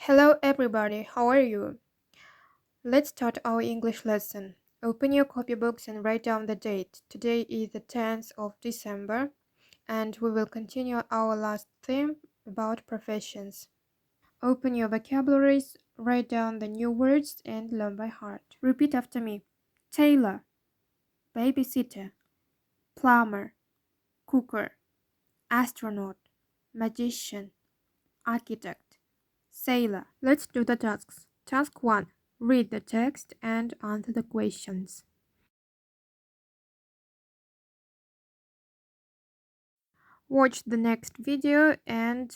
Hello everybody, how are you? Let's start our English lesson. Open your copybooks and write down the date. Today is the 10th of December and we will continue our last theme about professions. Open your vocabularies, write down the new words and learn by heart. Repeat after me. Tailor, babysitter, plumber, cooker, astronaut, magician, architect, sailor. Let's do the tasks. Task 1. Read the text and answer the questions. Watch the next video and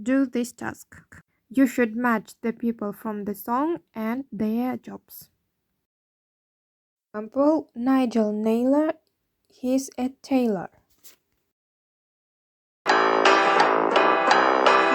do this task. You should match the people from the song and their jobs. Example, Nigel Naylor, he's a tailor.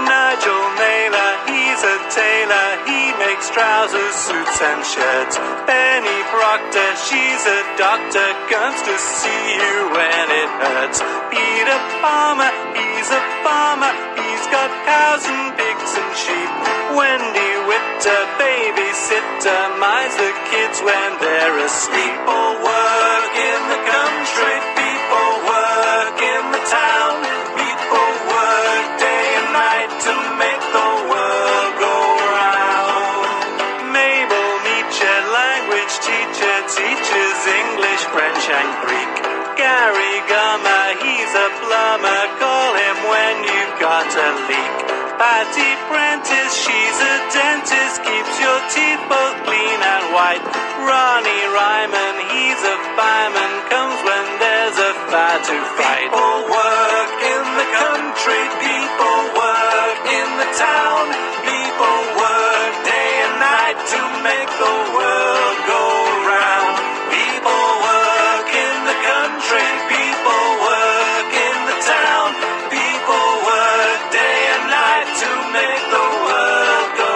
Nigel Naylor, he's a tailor. He makes trousers, suits and shirts. Penny Proctor, she's a doctor, comes to see you when it hurts. Peter Palmer, he's a farmer. He's got cows and pigs and sheep. Wendy Witter, babysitter, minds the kids when they're asleep. People work in the country, people work in the town. People work day and night to make the world go round. Mabel Meacher, language teacher, teaches English, French and Greek. Gary Gummer, he's a plumber, call him when you've got a leak. Patty Prentice, she's a dentist, keeps your teeth both clean and white. Ronnie Ryman, he's a fireman, comes when there's a fire to fight. People work in the country, people work in the town. People work day and night to make the world go round. People work in the country, people work in the town. People work day and night to make the world go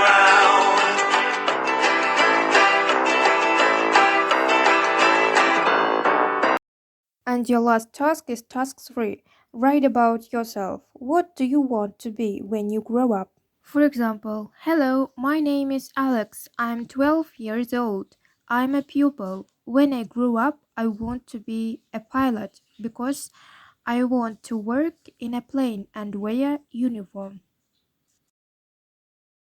round. And your last task is task 3. Write about yourself. What do you want to be when you grow up? For example, hello, my name is Alex. I'm 12 years old. I'm a pupil. When I grow up, I want to be a pilot because I want to work in a plane and wear uniform.